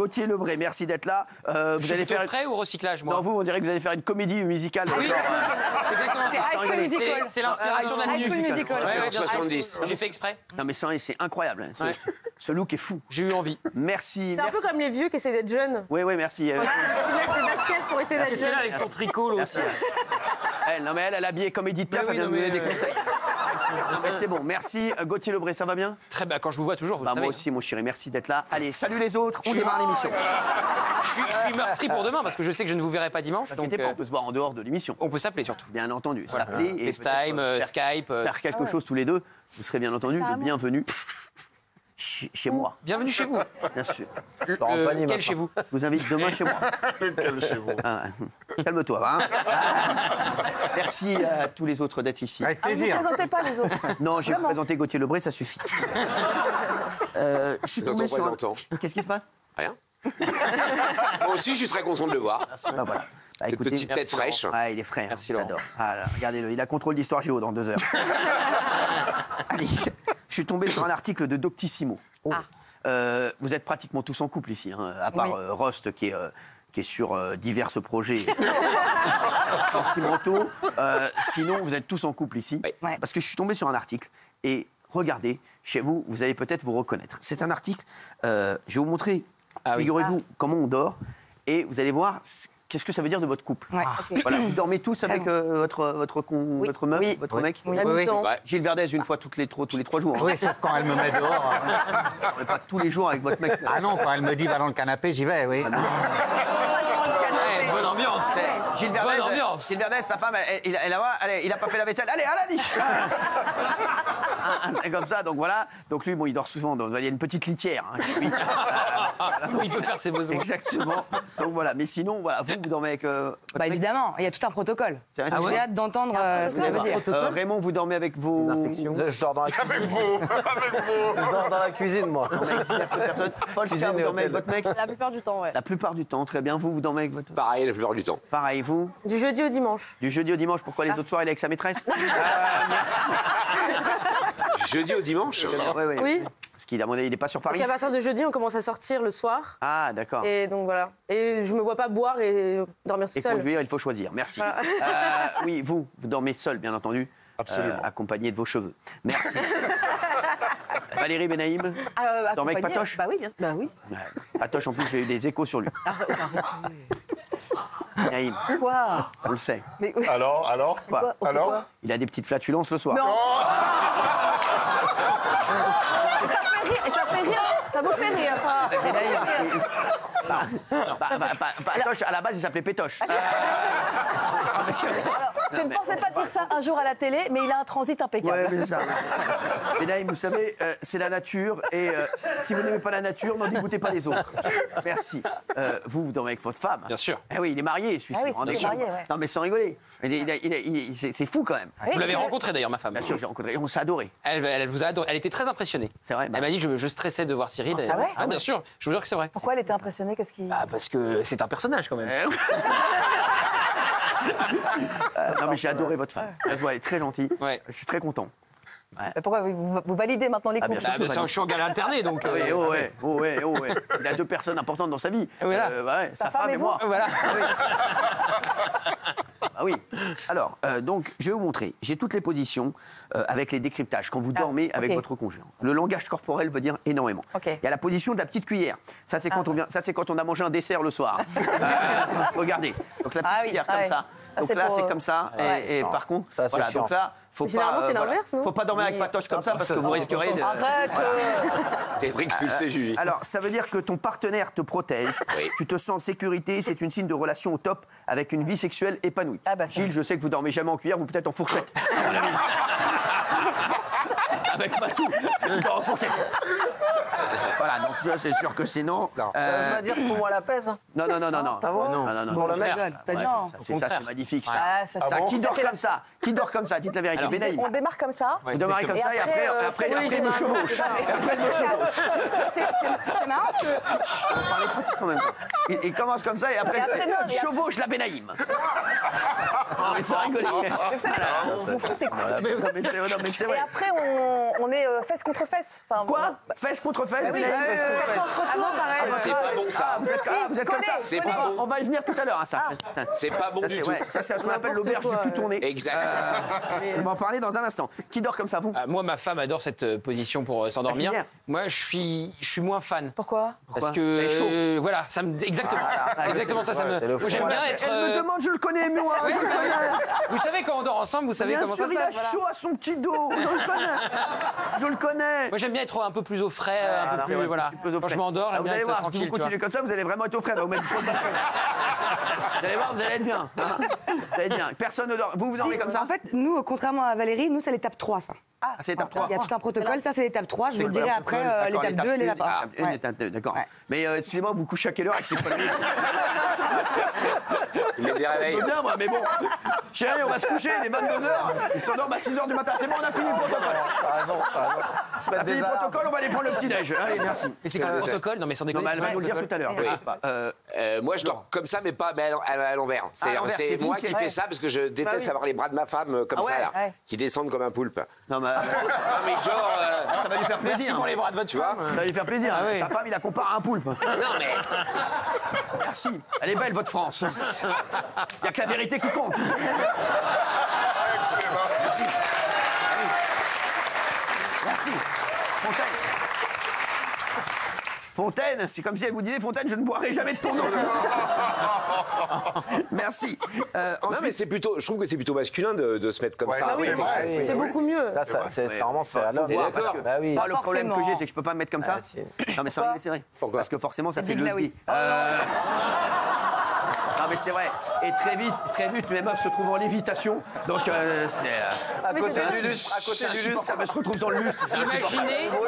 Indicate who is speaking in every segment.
Speaker 1: Gauthier Lebray, merci d'être là.
Speaker 2: Vous allez faire frais ou recyclage, moi?
Speaker 1: Non, vous, on dirait que vous allez faire une comédie musicale.
Speaker 2: Oui, c'est exactement ça. C'est l'inspiration de la musique. Ouais,
Speaker 3: 70.
Speaker 2: J'ai fait exprès.
Speaker 1: Non, mais c'est incroyable. Ce look est fou.
Speaker 2: J'ai eu envie.
Speaker 1: Merci.
Speaker 4: C'est un peu comme les vieux qui essaient d'être jeunes.
Speaker 1: Oui, merci.
Speaker 4: Qui mettent des baskets pour essayer d'être jeunes.
Speaker 2: Avec son tricot,
Speaker 1: Merci. Non, mais elle habillée comme Edith Piaf, elle vient de me donner des conseils. Non, mais c'est bon, merci. Gauthier Lebray, ça va bien?
Speaker 2: Très bien, quand je vous vois toujours, vous le savez.
Speaker 1: Moi aussi, mon chéri, merci d'être là. Allez, salut les autres, on démarre l'émission.
Speaker 2: Je suis meurtri pour demain parce que je sais que je ne vous verrai pas dimanche. Donc,
Speaker 1: on peut se voir en dehors de l'émission.
Speaker 2: On peut s'appeler surtout.
Speaker 1: Bien entendu, s'appeler et
Speaker 2: FaceTime, Skype.
Speaker 1: Faire quelque chose tous les deux. Vous serez bien entendu le bienvenu chez moi.
Speaker 2: Bienvenue chez vous.
Speaker 1: Bien sûr.
Speaker 2: Quel chez vous?
Speaker 1: Je vous invite demain chez moi.
Speaker 3: Quel chez vous?
Speaker 1: Calme-toi, hein. Merci à tous les autres d'être ici.
Speaker 5: Avec plaisir.
Speaker 4: Ne présentez pas les autres.
Speaker 1: Non, j'ai présenté Gauthier Lebray, ça suffit. Je suis tombé sur Qu'est-ce qui se passe?
Speaker 3: Rien. Moi aussi, je suis très content de le voir.
Speaker 1: Ah, voilà.
Speaker 3: Cette petite tête fraîche.
Speaker 1: Ah, il est frais.
Speaker 2: Merci, Laurent.
Speaker 1: J'adore. Ah, là, regardez-le, il a contrôle d'histoire géo dans 2 heures. Allez, je suis tombé sur un article de Doctissimo. Vous êtes pratiquement tous en couple ici, hein, à part Rost qui est sur divers projets sentimentaux. Sinon, vous êtes tous en couple ici.
Speaker 3: Oui.
Speaker 1: Parce que je suis tombé sur un article et regardez, chez vous, vous allez peut-être vous reconnaître. C'est un article, je vais vous montrer, figurez-vous, comment on dort et vous allez voir qu'est-ce que ça veut dire de votre couple. Voilà, vous dormez tous avec votre meuf, votre mec.
Speaker 4: Oui.
Speaker 1: Gilles Verdez, une fois tous les 3 jours.
Speaker 5: Oui, sauf quand elle me met dehors.
Speaker 1: Mais pas tous les jours avec votre mec.
Speaker 5: Ah non, quand elle me dit va dans le canapé, j'y vais, oui.
Speaker 2: Bonne ambiance.
Speaker 1: Gilles Verdez, sa femme, il a pas fait la vaisselle. Allez, à la niche. Comme ça, donc voilà. Donc lui, bon, il dort souvent. Il y a une petite litière. Hein, chez lui.
Speaker 2: Il peut faire ses besoins.
Speaker 1: Exactement. Donc voilà. Mais sinon, voilà, vous dormez avec.
Speaker 6: Bah évidemment, il y a tout un protocole. J'ai hâte d'entendre ce que ça veut dire.
Speaker 1: Raymond, vous dormez avec vos.
Speaker 7: Je dors dans la cuisine. Avec vous. Je dors dans la cuisine, moi.
Speaker 1: Avec diverses personnes. Paul, vous dormez avec votre mec?
Speaker 4: La plupart du temps, ouais.
Speaker 1: La plupart du temps, très bien. Vous dormez avec votre.
Speaker 3: Pareil, la plupart du temps.
Speaker 1: Pareil, vous?
Speaker 4: Du jeudi au dimanche.
Speaker 1: Du jeudi au dimanche. Pourquoi les autres soirs, il est avec sa maîtresse? Merci.
Speaker 3: Jeudi au dimanche?
Speaker 4: Oui.
Speaker 1: Parce qu'il n'est pas sur Paris.
Speaker 4: Parce qu'à partir de jeudi, on commence à sortir le soir.
Speaker 1: Ah, d'accord.
Speaker 4: Et donc voilà. Et je me vois pas boire et dormir toute
Speaker 1: Et
Speaker 4: seule.
Speaker 1: conduire, il faut choisir. Merci.
Speaker 4: Voilà.
Speaker 1: Oui, vous dormez seul, bien entendu.
Speaker 3: Absolument.
Speaker 1: Accompagné de vos cheveux. Merci. Valérie Benaïm, dormez avec Patoche?
Speaker 6: Bah oui, bien sûr. Bah oui.
Speaker 1: Ouais. Patoche, en plus, j'ai eu des échos sur lui. Benaïm,
Speaker 6: Quoi?
Speaker 1: on le sait.
Speaker 6: Mais,
Speaker 3: Alors
Speaker 1: Quoi?
Speaker 3: Alors
Speaker 1: Il a des petites flatulences le soir.
Speaker 6: Non. Ça fait rire. Ça vous fait rire.
Speaker 1: Patoche, à la base, il s'appelait Pétoche.
Speaker 6: Je ne pensais pas dire ça un jour à la télé, mais il a un transit impeccable.
Speaker 1: Ouais, mais c'est ça. Benaïm, vous savez, c'est la nature. Et si vous n'aimez pas la nature, n'en dégoûtez pas les autres. Merci. Vous dormez avec votre femme?
Speaker 2: Bien sûr.
Speaker 1: Eh oui, il est marié, celui-ci.
Speaker 6: Ah oui,
Speaker 1: vous vous rendez
Speaker 6: il est
Speaker 1: compte?
Speaker 6: marié, ouais.
Speaker 1: Non, mais sans rigoler. C'est fou quand même.
Speaker 2: Vous l'avez rencontrée d'ailleurs, ma femme.
Speaker 1: Bien sûr, j'ai rencontré. On s'est adoré.
Speaker 2: Elle vous a adoré. Elle était très impressionnée.
Speaker 1: C'est vrai.
Speaker 2: Elle m'a dit je stressais de voir Cyril.
Speaker 6: c'est vrai?
Speaker 2: Ah, bien sûr. Je vous jure que c'est vrai.
Speaker 6: Pourquoi elle était impressionnée? Qu'est-ce qui...
Speaker 2: Ah, parce que c'est un personnage quand même.
Speaker 1: Non, mais j'ai adoré votre femme. Elle se voit, elle est très gentille.
Speaker 2: Ouais.
Speaker 1: Je suis très content.
Speaker 6: Mais pourquoi vous validez maintenant les
Speaker 1: Ah, bien
Speaker 6: couples?
Speaker 1: sûr.
Speaker 2: Je suis en galère alternée donc.
Speaker 1: Oui, ouais. Il a 2 personnes importantes dans sa vie.
Speaker 2: Voilà.
Speaker 1: Sa femme et moi.
Speaker 2: Voilà.
Speaker 1: Ah oui. Alors, donc, je vais vous montrer. J'ai toutes les positions avec les décryptages quand vous dormez avec votre conjoint. Le langage corporel veut dire énormément. Il y a la position de la petite cuillère. Ça, c'est quand on vient. Ça, c'est quand on a mangé un dessert le soir. Regardez. Donc la petite cuillère comme ça. Donc là, c'est comme ça. Et par contre, voilà. Donc là, faut
Speaker 4: Généralement,
Speaker 1: pas.
Speaker 4: c'est l'inverse, non?
Speaker 1: Faut pas dormir avec Patoche comme ça parce que vous risquerez de.
Speaker 6: Arrête.
Speaker 3: T'es expulsé, Julie.
Speaker 1: Alors, ça veut dire que ton partenaire te protège,
Speaker 3: Oui.
Speaker 1: tu te sens en sécurité, c'est une signe de relation au top avec une vie sexuelle épanouie.
Speaker 6: Ah bah ça.
Speaker 1: Gilles, je sais que vous dormez jamais en cuillère, vous peut-être en fourchette. Avec Matou, il dort en fourchette. Voilà, donc ça, c'est sûr que c'est non.
Speaker 7: Ça veut pas dire fous-moi la pèse.
Speaker 1: Non.
Speaker 7: Ah bon?
Speaker 1: Non.
Speaker 7: Pour le mec.
Speaker 6: Non.
Speaker 1: Ça, c'est magnifique, ça.
Speaker 6: Ah, ça,
Speaker 1: Ça,
Speaker 6: c'est-
Speaker 1: qui dort comme ça? Qui dort comme ça? Dites la vérité.
Speaker 2: Alors,
Speaker 1: Benaïm.
Speaker 6: On démarre comme ça.
Speaker 1: Vous démarrez comme ça et après,
Speaker 6: oui,
Speaker 1: elle me chevauche. Et après, elle me chevauche.
Speaker 6: C'est marrant parce que
Speaker 1: en même temps. Il commence comme ça et après, il chevauche la Benaïm. Non, mais c'est rigolé.
Speaker 6: Mon fou, c'est quoi?
Speaker 1: Non, mais c'est vrai.
Speaker 8: Et après, on est fesses contre fesses. Enfin,
Speaker 1: Quoi? Fesses contre fesses?
Speaker 8: oui,
Speaker 3: C'est pas bon ça.
Speaker 1: Vous êtes comme ça.
Speaker 3: C'est pas bon.
Speaker 1: On va y venir tout à l'heure, ça.
Speaker 3: C'est pas bon du tout.
Speaker 1: Ça, c'est ce qu'on appelle l'auberge du cul tourné.
Speaker 3: Exact.
Speaker 1: On va en parler dans un instant. Qui dort comme ça, vous?
Speaker 2: Moi, ma femme adore cette position pour s'endormir.
Speaker 1: cuillère.
Speaker 2: Moi, je suis moins fan.
Speaker 8: Pourquoi?
Speaker 2: Parce que voilà, ça me exactement. C'est exactement ça. Moi, j'aime bien être.
Speaker 1: Elle me demande, je le connais, moi. Je le connais.
Speaker 2: Vous savez quand on dort ensemble, vous savez
Speaker 1: Bien
Speaker 2: comment
Speaker 1: sûr,
Speaker 2: ça se
Speaker 1: il a
Speaker 2: passe.
Speaker 1: chaud à son petit dos. Je le connais. Je le connais.
Speaker 2: Moi, j'aime bien être un peu plus au frais, un peu plus voilà. Quand je m'endors, j'aime
Speaker 1: Vous
Speaker 2: bien
Speaker 1: allez
Speaker 2: être
Speaker 1: voir, si
Speaker 2: tranquille.
Speaker 1: vous continuez comme ça, vous allez vraiment être au frais. Vous mettre sur le balcon. Vous allez voir, vous allez être bien. Vous allez être bien. Personne ne dort. Vous dormez comme ça?
Speaker 6: En fait, nous, contrairement à Valérie, nous, c'est l'étape 3, ça.
Speaker 1: Ah, c'est l'étape 3.
Speaker 6: Il y a tout un protocole, ça, c'est l'étape 3. Je vous le dirai après, l'étape 2 et l'étape 1.
Speaker 1: L'étape 2, d'accord. Mais excusez-moi, vous couchez à quelle heure avec ces conneries?
Speaker 3: Il met des réveils.
Speaker 1: Je veux bien, moi, mais bon. Chérie, on va se coucher, il est 22h. Il s'endorme à 6h du matin. C'est bon, on a fini le protocole. On a fini le protocole, on va aller prendre le petit-déj. Allez, merci.
Speaker 2: Et c'est quoi le protocole? Non, mais sans déconner.
Speaker 1: Elle va nous le dire tout à l'heure.
Speaker 3: Moi, je dors comme ça, mais pas à l'envers. C'est moi qui fais ça parce que je déteste avoir les bras de ma femme comme ça, là, qui descendent comme un poulpe.
Speaker 1: Non, mais
Speaker 3: genre.
Speaker 1: ça va lui faire plaisir.
Speaker 2: Merci pour les bras de votre femme.
Speaker 1: Ça va lui faire plaisir. Sa femme, il la compare à un poulpe.
Speaker 3: Non, mais.
Speaker 1: Merci. Elle est belle, votre France. Il n'y a que la vérité qui compte. Merci. Merci. Fontaine, c'est comme si elle vous disait, Fontaine, je ne boirai jamais de ton nom. Merci.
Speaker 3: Non, mais c'est plutôt, je trouve que c'est plutôt masculin de se mettre comme ça.
Speaker 4: C'est beaucoup mieux.
Speaker 9: Normalement, c'est à l'homme.
Speaker 1: Le problème que j'ai, c'est que je peux pas me mettre comme ça. Non, mais c'est vrai.
Speaker 3: Pourquoi?
Speaker 1: Parce que forcément, ça fait le
Speaker 6: oui.
Speaker 1: Non, mais c'est vrai. Et très vite, mes meufs se trouvent en lévitation. Donc, c'est.
Speaker 9: À côté du lustre.
Speaker 1: Elle se retrouve dans le lustre.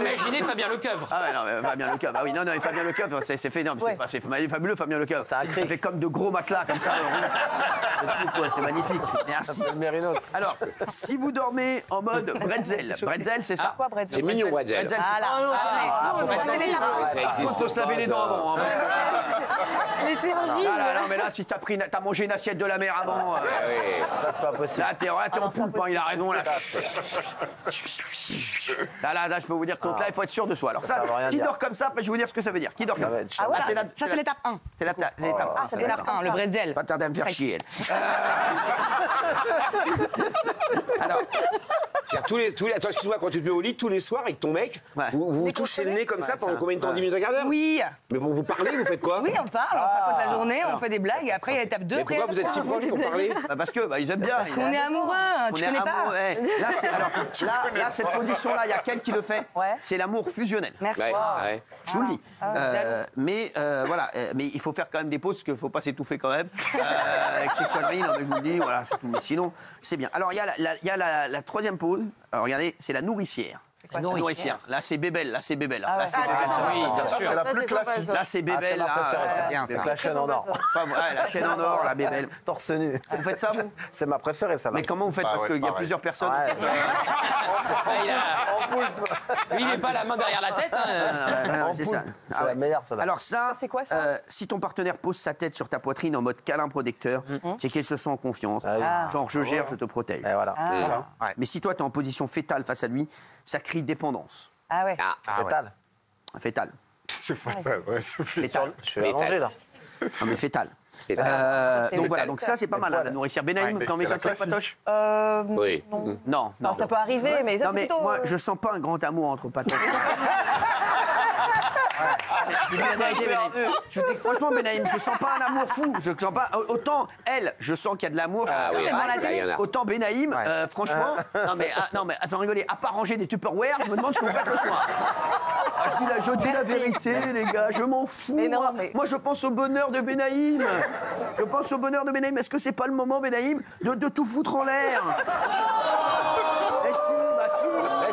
Speaker 2: Imaginez Fabien Lecoeuvre.
Speaker 1: Ah ouais, non, mais Fabien Lecoeuvre. Ah oui, non, Fabien Lecoeuvre, c'est fait énorme. C'est fabuleux, Fabien Lecoeuvre. Ça fait comme de gros matelas, comme ça. C'est magnifique. Merci. Alors, si vous dormez en mode bretzel, c'est ça?
Speaker 8: Quoi, bretzel?
Speaker 3: C'est mignon, bretzel.
Speaker 1: Bretzel, c'est ça.
Speaker 3: Ça existe.
Speaker 1: Faut se laver les dents avant.
Speaker 4: Mais c'est horrible.
Speaker 1: Non, mais là, si t'as mangé une assiette de la mer avant.
Speaker 9: Ça, c'est pas possible.
Speaker 1: Là, t'es en poulpe, il a raison. Là, là, je peux vous dire que là, il faut être sûr de soi. Alors, ça, qui dort comme ça, je vais vous dire ce que ça veut dire. Qui dort comme ça?
Speaker 6: Ça, c'est l'étape 1.
Speaker 1: C'est l'étape 1.
Speaker 6: C'est l'étape 1, le bretzel.
Speaker 1: Pas tarder à me faire chier. Alors.
Speaker 3: Attends, excuse-moi, quand tu te mets au lit tous les soirs avec ton mec, vous vous touchez le nez comme ça pendant combien de temps? 10 minutes, un quart d'heure?
Speaker 6: Oui.
Speaker 3: Mais bon, vous parlez, vous faites quoi?
Speaker 6: Oui, on parle, on se raconte la journée, on fait des blagues, et après il y a l'étape 2.
Speaker 3: Mais pourquoi vous êtes si proches pour parler?
Speaker 1: Parce que ils aiment bien. Parce
Speaker 6: qu'on est amoureux, tu connais pas.
Speaker 1: Là, cette position-là, il y a quelqu'un qui le fait. C'est l'amour fusionnel.
Speaker 6: Merci.
Speaker 1: Je vous le dis. Mais voilà, mais il faut faire quand même des pauses, parce qu'il ne faut pas s'étouffer quand même. Avec ces conneries, non mais je vous le dis, voilà, c'est tout. Mais sinon, c'est bien. Alors, il y a la troisième pause. Alors, regardez, c'est la nourricière.
Speaker 6: quoi,
Speaker 1: la nourricière. Là, c'est Bébel. Là, c'est Bébel. Là, c'est
Speaker 2: oui, bien sûr.
Speaker 9: C'est la plus classique.
Speaker 1: Là, c'est Bébel.
Speaker 9: Avec la chaîne en or.
Speaker 1: La chaîne en or, la Bébel.
Speaker 9: Torse nu.
Speaker 1: Vous faites ça, vous?
Speaker 9: C'est ma préférée, ça.
Speaker 1: Mais comment vous faites? Parce qu'il y a plusieurs personnes.
Speaker 2: Lui, il n'est pas la main derrière la tête.
Speaker 1: C'est ça.
Speaker 9: C'est la meilleure, ça.
Speaker 1: Alors ça,
Speaker 8: c'est quoi, ça
Speaker 1: si ton partenaire pose sa tête sur ta poitrine en mode câlin protecteur, c'est qu'il se sent en confiance. Genre, je gère, je te protège.
Speaker 9: Et voilà.
Speaker 1: Mais si toi, tu es en position fétale face à lui, ça crie dépendance.
Speaker 8: Ah ouais.
Speaker 9: Fétale.
Speaker 1: Fétale.
Speaker 7: C'est fatal, ouais, c'est
Speaker 1: Fétale.
Speaker 9: Je suis allongé, là.
Speaker 1: Non, mais fétale. Donc voilà, donc ça c'est pas mal, la nourricière. Benaïm, quand on met comme ça, Patoche?
Speaker 3: Oui.
Speaker 1: Non.
Speaker 8: Ça peut arriver, mais ça
Speaker 1: Non,
Speaker 8: c'est
Speaker 1: mais
Speaker 8: plutôt...
Speaker 1: moi, je sens pas un grand amour entre Patoche. Je dis la vérité, Benaïm. Je dis franchement, Benaïm, je sens pas un amour fou. Je sens pas. Autant elle, je sens qu'il y a de l'amour.
Speaker 3: Ah oui, là, il y en a.
Speaker 1: Autant Benaïm, franchement. Non mais sans rigoler, à part ranger des Tupperware, je me demande ce que vous faites le soir. Je dis la vérité, les gars, je m'en fous. Moi, je pense au bonheur de Benaïm. Je pense au bonheur de Benaïm. Est-ce que c'est pas le moment, Benaïm, de tout foutre en l'air?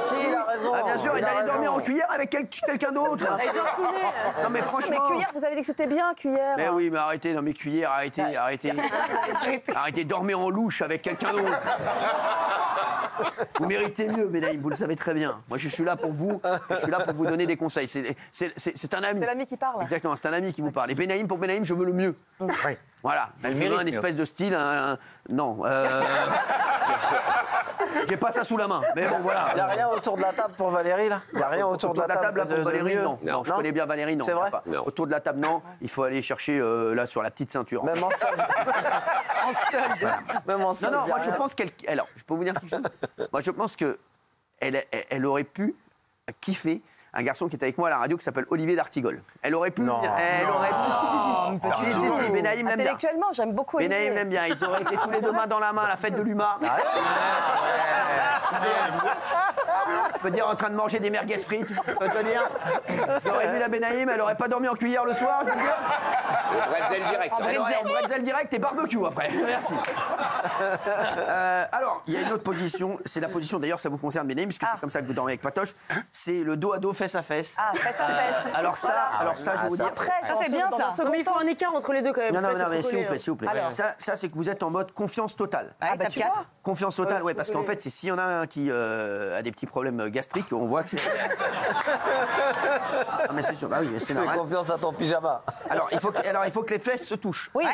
Speaker 1: Si, il a raison. Ah, bien sûr, et d'aller dormir en cuillère avec quelqu'un d'autre. Non, mais franchement.
Speaker 8: Mais cuillère, vous avez dit que c'était bien, cuillère.
Speaker 1: Mais oui, mais arrêtez, non, mais cuillère, arrêtez. Arrêtez, dormez en louche avec quelqu'un d'autre. Vous méritez mieux, Benaïm, vous le savez très bien. Moi, je suis là pour vous. Je suis là pour vous donner des conseils. C'est un ami.
Speaker 8: C'est l'ami qui parle.
Speaker 1: Exactement, c'est un ami qui vous parle. Et Benaïm, pour Benaïm, je veux le mieux.
Speaker 5: Oui.
Speaker 1: Voilà. Je veux un espèce de style. Non. J'ai pas ça sous la main. Mais bon, voilà.
Speaker 9: Il n'y a rien autour de la table pour Valérie, là? Il n'y a rien autour de la table
Speaker 1: là, pour Valérie, non.
Speaker 9: mieux
Speaker 1: Non, je connais bien Valérie, non.
Speaker 9: C'est vrai?
Speaker 3: Non.
Speaker 1: Autour de la table, non. Il faut aller chercher là sur la petite ceinture.
Speaker 9: Même en solde.
Speaker 6: En solde.
Speaker 9: Même en solde.
Speaker 1: Non,
Speaker 9: il y a
Speaker 1: moi je
Speaker 9: rien.
Speaker 1: pense qu'elle. Alors, je peux vous dire quelque chose. Moi je pense que elle aurait pu kiffer un garçon qui est avec moi à la radio qui s'appelle Olivier d'Artigol. Elle aurait pu.
Speaker 9: Non.
Speaker 1: Elle aurait pu. Si, Benaïm l'aime bien.
Speaker 8: Intellectuellement, j'aime beaucoup
Speaker 1: Benaïm
Speaker 8: Olivier.
Speaker 1: l'aime bien. Ils auraient été tous les deux mains dans la main à la fête de l'UMA. Je peux dire en train de manger des merguez frites. Je peux te dire. J'aurais vu la Benaïm, elle aurait pas dormi en cuillère le soir. Je peux te dire.
Speaker 3: Bretzel direct.
Speaker 1: Elle aurait en bretzel direct et barbecue après. Merci. Alors, il y a une autre position. C'est la position, d'ailleurs, ça vous concerne, Benaïm, puisque c'est comme ça que vous dormez avec Patoche. C'est le dos à dos, fesse à fesse.
Speaker 8: Ah, fesse à fesse.
Speaker 1: Alors ça, je vais vous dire.
Speaker 6: Ça, c'est bien, ça.
Speaker 4: Mais il faut un écart entre les deux quand même.
Speaker 1: Non,
Speaker 4: parce
Speaker 1: non,
Speaker 4: que
Speaker 1: non, mais
Speaker 4: c'est
Speaker 1: s'il vous
Speaker 4: trop
Speaker 1: plaît, s'il vous plaît.
Speaker 8: Alors.
Speaker 1: Ça, c'est que vous êtes en mode confiance totale.
Speaker 6: Ouais,
Speaker 8: bah,
Speaker 6: top
Speaker 8: tu
Speaker 6: 4.
Speaker 8: vois.
Speaker 1: Confiance totale, ouais, parce qu'en fait, c'est s'il y en a un qui a des petits problèmes gastriques, on voit que c'est. Ah, mais c'est sûr, bah oui, c'est
Speaker 9: Fais
Speaker 1: normal.
Speaker 9: confiance à ton pyjama.
Speaker 1: Alors, il faut que les fesses se touchent.
Speaker 8: Oui.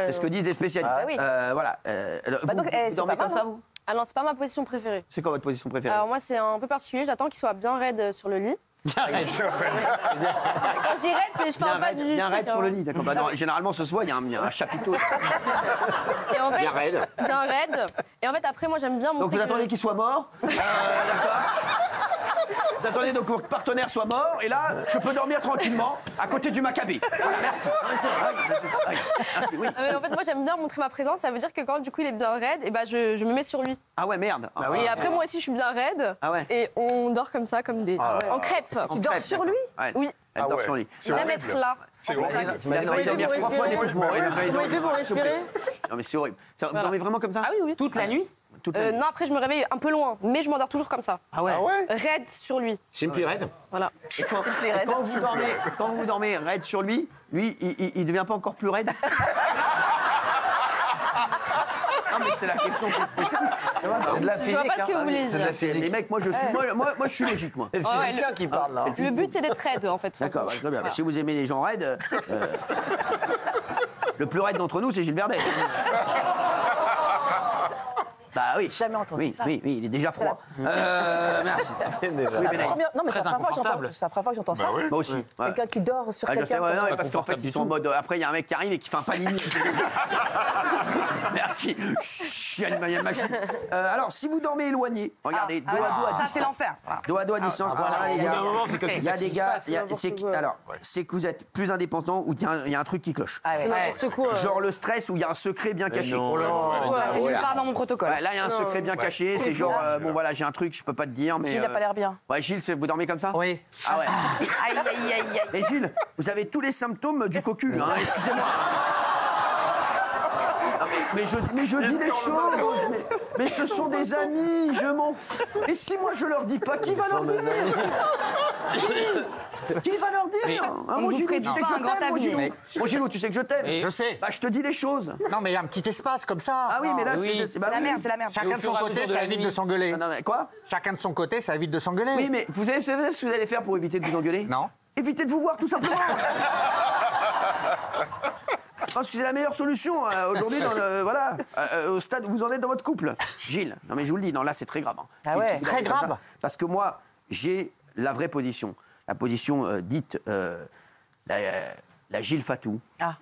Speaker 1: C'est ce que disent les spécialistes.
Speaker 8: Ah oui.
Speaker 1: Voilà.
Speaker 8: Bah donc,
Speaker 1: vous
Speaker 8: c'est
Speaker 1: dormez
Speaker 8: pas
Speaker 1: comme
Speaker 8: mal,
Speaker 1: ça,
Speaker 8: hein.
Speaker 1: vous?
Speaker 10: Ah non, c'est pas ma position préférée.
Speaker 1: C'est quoi votre position préférée?
Speaker 10: Alors moi, c'est un peu particulier. J'attends qu'il soit bien raide sur le lit. Quand je dis raide, c'est je parle pas du
Speaker 1: bien
Speaker 10: truc,
Speaker 1: raide sur
Speaker 10: hein.
Speaker 1: le lit, d'accord. Bah, non, généralement, ce soir, il y a un chapiteau.
Speaker 10: Et en fait,
Speaker 3: Bien raide.
Speaker 10: bien raide. Et en fait, après, moi, j'aime bien montrer.
Speaker 1: Donc vous attendez qu'il soit mort. D'accord. Vous attendez donc que votre partenaire soit mort, et là, je peux dormir tranquillement à côté du Maccabée. Voilà, merci. Non, mais c'est vrai, merci, oui.
Speaker 10: Mais en fait, moi, j'aime bien montrer ma présence. Ça veut dire que quand, du coup, il est bien raide, et ben, je me mets sur lui.
Speaker 1: Ah ouais, merde.
Speaker 10: Et après, moi aussi, je suis bien raide.
Speaker 1: Ah ouais.
Speaker 10: Et on dort comme ça, comme des. En crêpe.
Speaker 8: Tu dors sur lui?
Speaker 1: Ouais.
Speaker 10: Oui.
Speaker 1: Elle dort
Speaker 7: ouais.
Speaker 1: sur lui.
Speaker 10: J'aime être là.
Speaker 7: C'est
Speaker 10: en
Speaker 7: horrible.
Speaker 10: contact.
Speaker 1: Il a failli dormir 3 fois d'étouffement. Il a failli
Speaker 4: Comment il fait pour respirer?
Speaker 1: Non mais c'est horrible. Vous dormez vraiment comme ça?
Speaker 10: Ah oui, oui.
Speaker 4: Toute la nuit?
Speaker 1: Toute la nuit.
Speaker 10: Non, après, je me réveille un peu loin, mais je m'endors toujours comme ça.
Speaker 1: Ah ouais.
Speaker 10: Raide sur lui.
Speaker 3: C'est une plus raide.
Speaker 10: Voilà.
Speaker 1: Et quand vous dormez raide sur lui, il devient pas encore plus raide? Non mais c'est la question.
Speaker 9: C'est de la
Speaker 10: Je
Speaker 9: physique.
Speaker 10: vois pas ce que vous voulez
Speaker 9: C'est de la
Speaker 10: dire.
Speaker 9: physique.
Speaker 1: Les mecs, moi je suis logique moi.
Speaker 9: C'est le physicien qui parle, là.
Speaker 10: Le but, c'est d'être raide, en fait. tout
Speaker 1: D'accord, bah,
Speaker 10: simplement.
Speaker 1: très bien. Mais si vous aimez les gens raides, le plus raide d'entre nous, c'est Gilles Verdet. Bah oui.
Speaker 8: Jamais entendu
Speaker 1: oui,
Speaker 8: ça.
Speaker 1: Oui, il est déjà froid. Merci. Oui, Benaïm.
Speaker 8: Non, mais c'est
Speaker 4: Très
Speaker 8: la première fois que
Speaker 4: inconfortable.
Speaker 8: j'entends ça.
Speaker 1: Moi aussi. Ouais.
Speaker 8: Quelqu'un qui dort sur
Speaker 1: Ah, je sais,
Speaker 8: quelqu'un.
Speaker 1: ouais, non, mais
Speaker 4: Pas
Speaker 1: parce qu'en fait,
Speaker 4: confortable
Speaker 1: ils
Speaker 4: du
Speaker 1: sont en
Speaker 4: tout.
Speaker 1: mode. Après, il y a un mec qui arrive et qui fait un panini. Merci. Chut, il y a une machine. Alors, si vous dormez éloigné, regardez, dos à dos à
Speaker 6: Ça,
Speaker 1: distance.
Speaker 6: c'est l'enfer. Voilà.
Speaker 1: Dos à dos à distance. Alors là, les
Speaker 4: Au bout
Speaker 1: gars,
Speaker 4: d'un moment, c'est comme
Speaker 1: il y a des gars.
Speaker 8: quoi.
Speaker 1: Alors, c'est que vous êtes plus indépendant ou il y a un truc qui cloche.
Speaker 8: Ah ouais.
Speaker 4: C'est n'importe quoi.
Speaker 1: Genre le stress où il y a un secret bien caché.
Speaker 6: C'est nulle part dans mon protocole.
Speaker 1: Ouais, là, il y a un secret bien caché. C'est genre, bon, voilà, j'ai un truc, je peux pas te dire, mais.
Speaker 8: Gilles a pas l'air bien.
Speaker 1: Ouais, Gilles, vous dormez comme ça?
Speaker 5: Oui.
Speaker 1: Ah ouais.
Speaker 6: Aïe, aïe, aïe, aïe.
Speaker 1: Mais Gilles, vous avez tous les symptômes du cocu, hein, excusez-moi. Non, mais je dis les choses, mais ce sont des amis, je m'en fous. Et si moi je leur dis pas, qui va leur dire? Qui va leur dire? Hein, mon
Speaker 6: vous
Speaker 1: Gilou, tu sais que
Speaker 6: prédit pas un
Speaker 1: je
Speaker 6: grand
Speaker 1: t'aime, mon
Speaker 6: avenir.
Speaker 1: Gilou. Mon Gilou, tu sais que je t'aime.
Speaker 5: Je sais.
Speaker 1: Bah, je te dis les choses.
Speaker 5: Non, mais il y a un petit espace comme ça.
Speaker 1: Ah oui, mais là,
Speaker 4: oui.
Speaker 1: c'est bah
Speaker 6: C'est la
Speaker 1: oui.
Speaker 6: merde, c'est la merde.
Speaker 5: Chacun de son côté, ça évite de s'engueuler.
Speaker 1: Non, mais quoi?
Speaker 5: Chacun de son côté, ça évite de s'engueuler.
Speaker 1: Oui, mais vous savez ce que vous allez faire pour éviter de vous engueuler?
Speaker 5: Non.
Speaker 1: Évitez de vous voir, tout simplement. Je pense que c'est la meilleure solution aujourd'hui, voilà, au stade où vous en êtes dans votre couple. Gilles, non mais je vous le dis, non, là c'est très grave. Hein.
Speaker 8: Ah ouais.
Speaker 1: Gilles,
Speaker 5: Très
Speaker 1: comme ça,
Speaker 5: grave.
Speaker 1: parce que moi, j'ai la vraie position. La position dite la Gilles Fatou.
Speaker 6: Ah.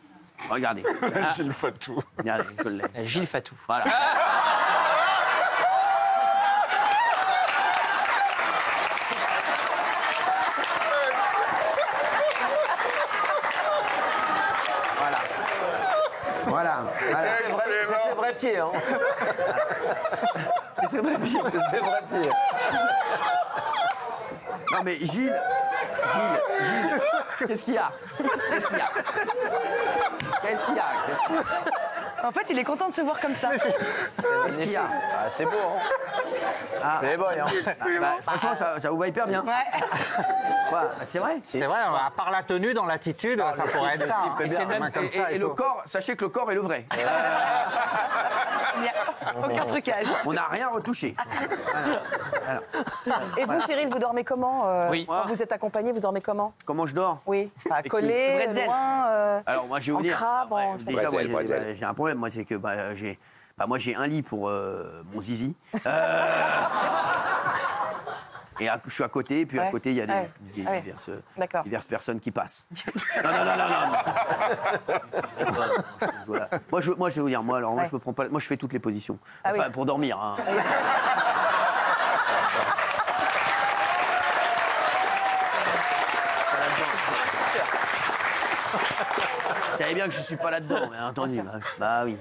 Speaker 1: Regardez.
Speaker 7: Gilles Fatou.
Speaker 1: Regardez, je l'ai.
Speaker 2: Gilles Fatou.
Speaker 1: Voilà. Voilà. Voilà. Voilà.
Speaker 9: C'est vrai pied, hein.
Speaker 1: C'est vrai.
Speaker 9: C'est vrai pied.
Speaker 1: Non mais Gilles, qu'est-ce qu'il y a? Qu'est-ce qu'il y a? Qu'est-ce qu'il y a? Qu'est-ce qu'il y a?
Speaker 6: En fait, il est content de se voir comme ça.
Speaker 1: Qu'est-ce qu'il y a?
Speaker 9: Ah, c'est beau, hein. Playboy, hein.
Speaker 1: Bah, franchement, ça vous va hyper bien.
Speaker 6: Ouais.
Speaker 1: Quoi? Bah, c'est vrai.
Speaker 5: C'est vrai, à part la tenue, dans l'attitude, ça pourrait être ça.
Speaker 1: Et, c'est
Speaker 5: Des mains
Speaker 1: même,
Speaker 5: comme ça
Speaker 1: et le
Speaker 5: tout.
Speaker 1: corps, sachez que le corps est le vrai.
Speaker 6: Il n'y a aucun trucage.
Speaker 1: On n'a rien retouché. Voilà.
Speaker 8: Et vous, Cyril, vous dormez comment
Speaker 2: Oui.
Speaker 8: Quand vous êtes accompagné, vous dormez comment?
Speaker 1: Comment je dors?
Speaker 8: Oui, enfin, collé,
Speaker 6: Bretzel.
Speaker 8: loin,
Speaker 1: Alors moi je vais vous
Speaker 8: en
Speaker 1: dire.
Speaker 8: crabe, en...
Speaker 1: Déjà,
Speaker 3: Bretzel,
Speaker 1: moi,
Speaker 3: bretzel.
Speaker 1: j'ai un problème, moi, c'est que moi j'ai un lit pour mon zizi. Et je suis à côté, puis à
Speaker 8: Ouais.
Speaker 1: côté, il y a
Speaker 8: Ouais. Ouais. D'accord.
Speaker 1: diverses personnes qui passent. Non. Voilà. Moi, je vais vous dire, moi,
Speaker 8: Ouais.
Speaker 1: je me prends pas. Moi, je fais toutes les positions.
Speaker 8: Ah
Speaker 1: Enfin,
Speaker 8: oui.
Speaker 1: pour dormir. Hein. Vous savez bien que je suis pas là-dedans, mais entendu. Bah oui.